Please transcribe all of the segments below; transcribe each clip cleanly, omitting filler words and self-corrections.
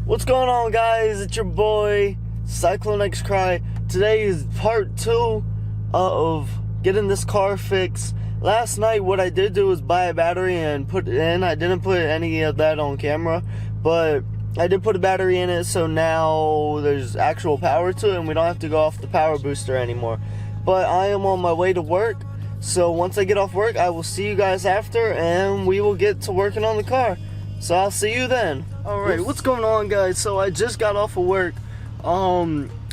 What's going on, guys? It's your boy Cyclone X Cry. Today is part 2 of getting this car fixed. Last night what I did do was buy a battery and put it in. I didn't put any of that on camera, but I did put a battery in it, so now there's actual power to it and we don't have to go off the power booster anymore. But I am on my way to work, so once I get off work I will see you guys after and we will get to working on the car. So I'll see you then. Alright, what's going on, guys? So I just got off of work.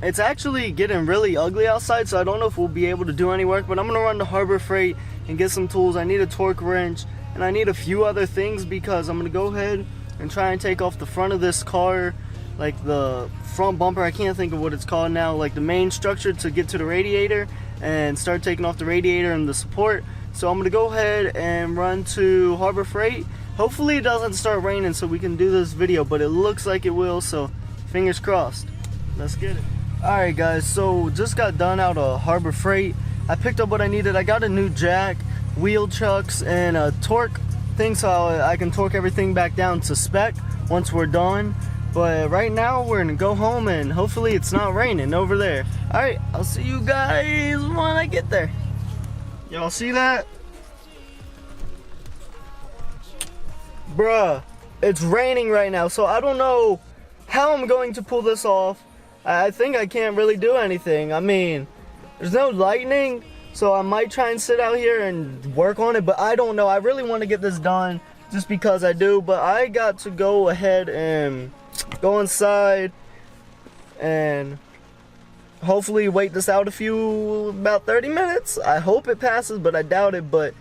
It's actually getting really ugly outside, so I don't know if we'll be able to do any work, but I'm gonna run to Harbor Freight and get some tools. I need a torque wrench and I need a few other things because I'm gonna go ahead and try and take off the front of this car, like the front bumper. I can't think of what it's called now, like the main structure to get to the radiator, and start taking off the radiator and the support. So I'm gonna go ahead and run to Harbor Freight. Hopefully it doesn't start raining so we can do this video, but it looks like it will, so fingers crossed. Let's get it. Alright, guys, so just got done out of Harbor Freight. I picked up what I needed. I got a new jack, wheel chucks, and a torque thing so I can torque everything back down to spec once we're done. But right now we're gonna go home and hopefully it's not raining over there. Alright, I'll see you guys when I get there. Y'all see that? Bruh, it's raining right now, so I don't know how I'm going to pull this off. I think I can't really do anything. I mean, there's no lightning, so I might try and sit out here and work on it, but I don't know. I really want to get this done just because I do, but I got to go ahead and go inside and hopefully wait this out about 30 minutes. I hope it passes, but I doubt it. But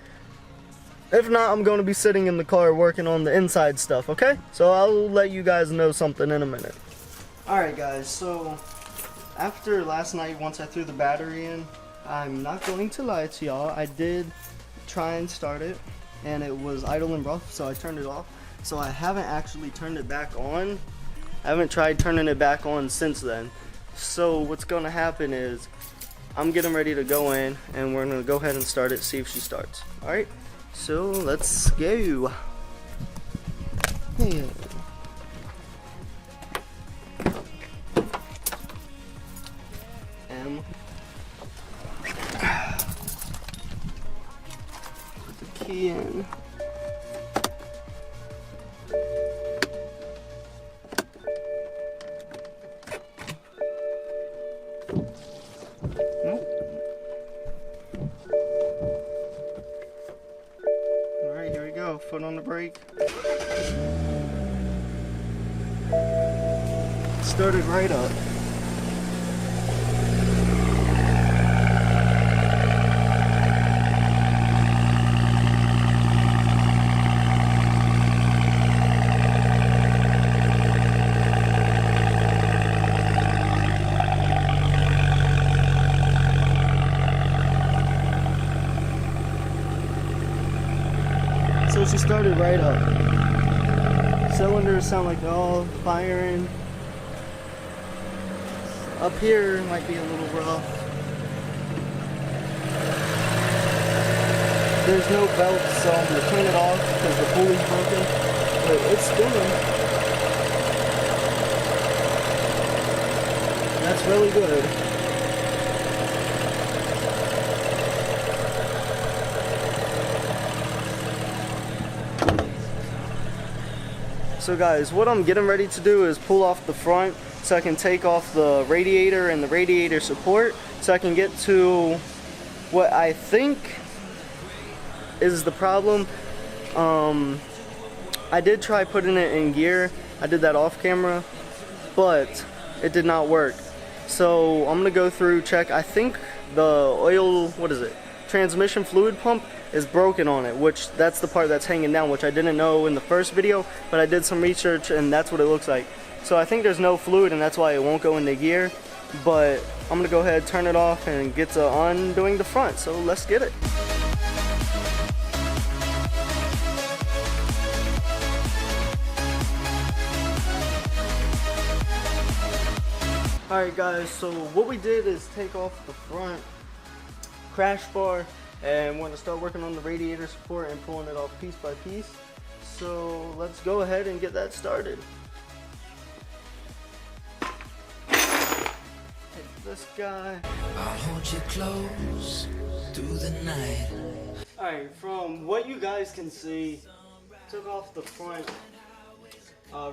if not, I'm going to be sitting in the car working on the inside stuff, okay? So I'll let you guys know something in a minute. Alright, guys, so after last night, once I threw the battery in, I'm not going to lie to y'all, I did try and start it, and it was idle and rough, so I turned it off. So I haven't actually turned it back on. I haven't tried turning it back on since then. So what's going to happen is I'm getting ready to go in, and we're going to go ahead and start it, see if she starts. Alright? So let's go. Yeah. Put the key in. Alright, here we go. Foot on the brake. Started right up. So she started right up. Cylinders sound like they're all firing. Up here might be a little rough. There's no belt, so I'm going to turn it off because the pulley's broken. But it's spinning. That's really good. So guys, what I'm getting ready to do is pull off the front so I can take off the radiator and the radiator support so I can get to what I think is the problem. I did try putting it in gear. I did that off camera, but it did not work. So I'm gonna go through, check. I think the oil, transmission fluid pump is broken on it, which that's the part that's hanging down, which I didn't know in the first video, but I did some research and that's what it looks like. So I think there's no fluid and that's why it won't go into gear, but I'm gonna go ahead, turn it off, and get to undoing the front. So let's get it. Alright guys, so what we did is take off the front crash bar and we're going to start working on the radiator support and pulling it off piece by piece. So let's go ahead and get that started. this guy. I'll hold you close through the night. Alright, from what you guys can see, took off the front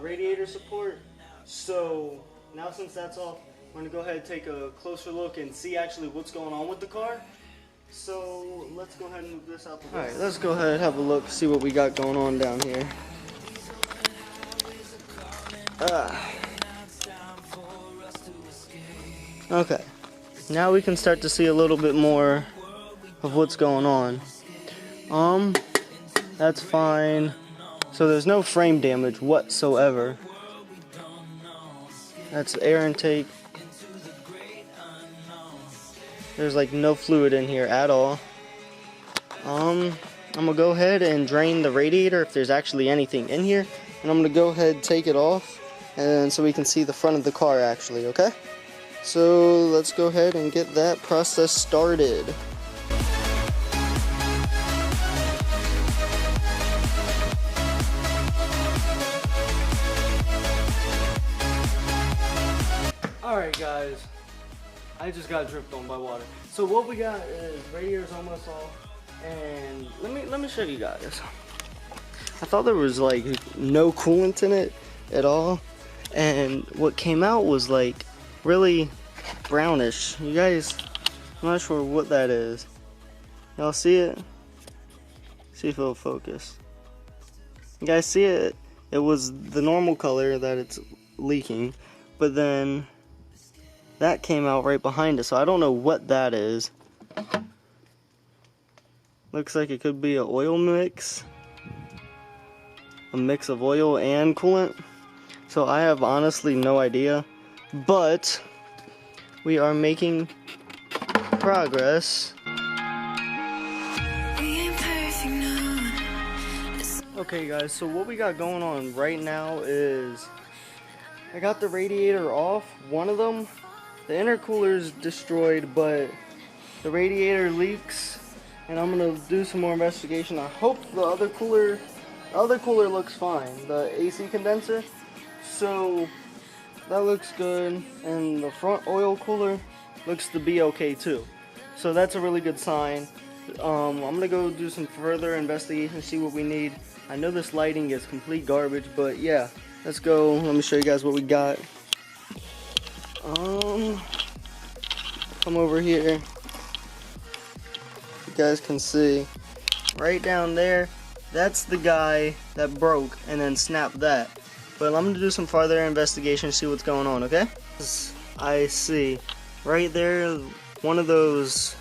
radiator support. So now since that's off, we're gonna go ahead and take a closer look and see actually what's going on with the car. So let's go ahead and move this out the way. Alright, let's go ahead and have a look, see what we got going on down here. Okay, now we can start to see a little bit more of what's going on. That's fine. So there's no frame damage whatsoever. That's air intake. There's like no fluid in here at all. I'm gonna go ahead and drain the radiator if there's actually anything in here, and I'm gonna go ahead and take it off, and so we can see the front of the car actually. Okay, so let's go ahead and get that process started. Alright guys, I just got dripped on by water. So what we got is radiator's almost off, and let me show you guys. I thought there was like no coolant in it at all, and what came out was like really brownish. You guys, I'm not sure what that is. Y'all see it? See if it'll focus. You guys see it? It was the normal color that it's leaking, but then that came out right behind it, so I don't know what that is. Looks like it could be an oil mix. A mix of oil and coolant. So I have honestly no idea. But we are making progress. Okay guys, so what we got going on right now is I got the radiator off, one of them. The intercooler's destroyed, but the radiator leaks, and I'm gonna do some more investigation. I hope the other cooler looks fine, the AC condenser. So that looks good, and the front oil cooler looks to be okay too. So that's a really good sign. I'm gonna go do some further investigation, see what we need. I know this lighting is complete garbage, but yeah, let's go. Let me show you guys what we got. Come over here. You guys can see right down there, that's the guy that broke and then snapped that. But I'm gonna do some further investigation, see what's going on, okay? I see right there one of those,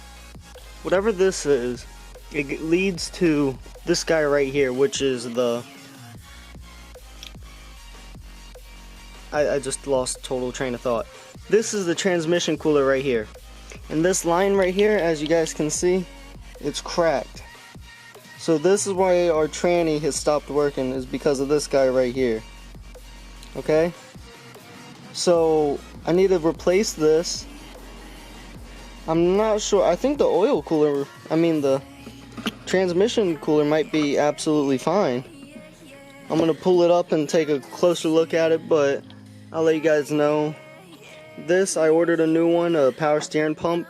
whatever this is, it leads to this guy right here, which is the, I just lost total train of thought. This is the transmission cooler right here. And this line right here, as you guys can see, it's cracked. So this is why our tranny has stopped working, is because of this guy right here. Okay? So I need to replace this. I'm not sure. I think the oil cooler, the transmission cooler might be absolutely fine. I'm gonna pull it up and take a closer look at it, but I'll let you guys know. This, I ordered a new one, a power steering pump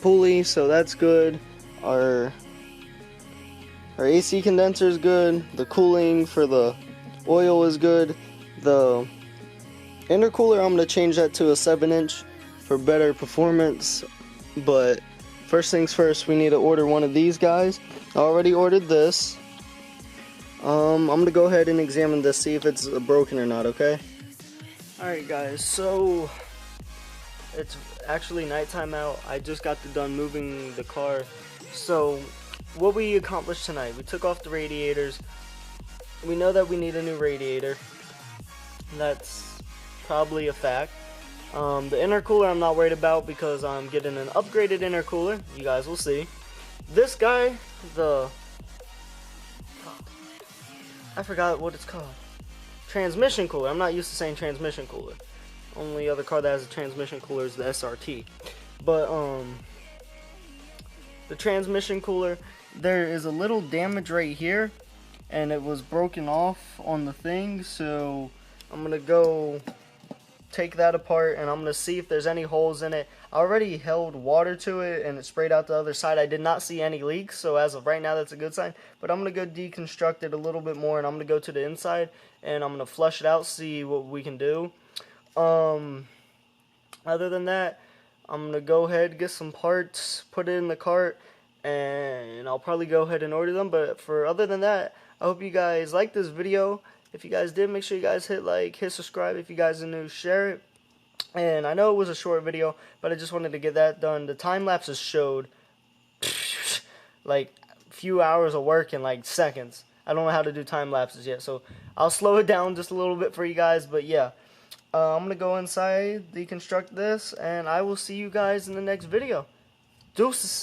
pulley, so that's good. Our AC condenser is good. The cooling for the oil is good. The intercooler, I'm gonna change that to a 7-inch for better performance. But first things first, we need to order one of these guys. I already ordered this. I'm gonna go ahead and examine this, see if it's broken or not, okay? Alright guys, so it's actually nighttime out. I just got done moving the car. So what we accomplished tonight, we took off the radiators. We know that we need a new radiator. That's probably a fact. The intercooler I'm not worried about because I'm getting an upgraded intercooler. You guys will see. This guy, I forgot what it's called. Transmission cooler. I'm not used to saying transmission cooler. Only other car that has a transmission cooler is the SRT. But the transmission cooler, there is a little damage right here, and it was broken off on the thing. So I'm gonna go take that apart and I'm going to see if there's any holes in it. I already held water to it and it sprayed out the other side. I did not see any leaks, so as of right now that's a good sign. But I'm going to go deconstruct it a little bit more and I'm going to go to the inside and I'm going to flush it out, see what we can do. Other than that, I'm going to go ahead and get some parts, put it in the cart, and I'll probably go ahead and order them. But for other than that, I hope you guys liked this video. If you guys did, make sure you guys hit like, hit subscribe. If you guys are new, share it. And I know it was a short video, but I just wanted to get that done. The time lapses showed like a few hours of work in like seconds. I don't know how to do time lapses yet, so I'll slow it down just a little bit for you guys. But yeah, I'm gonna go inside, deconstruct this, and I will see you guys in the next video. Deuces.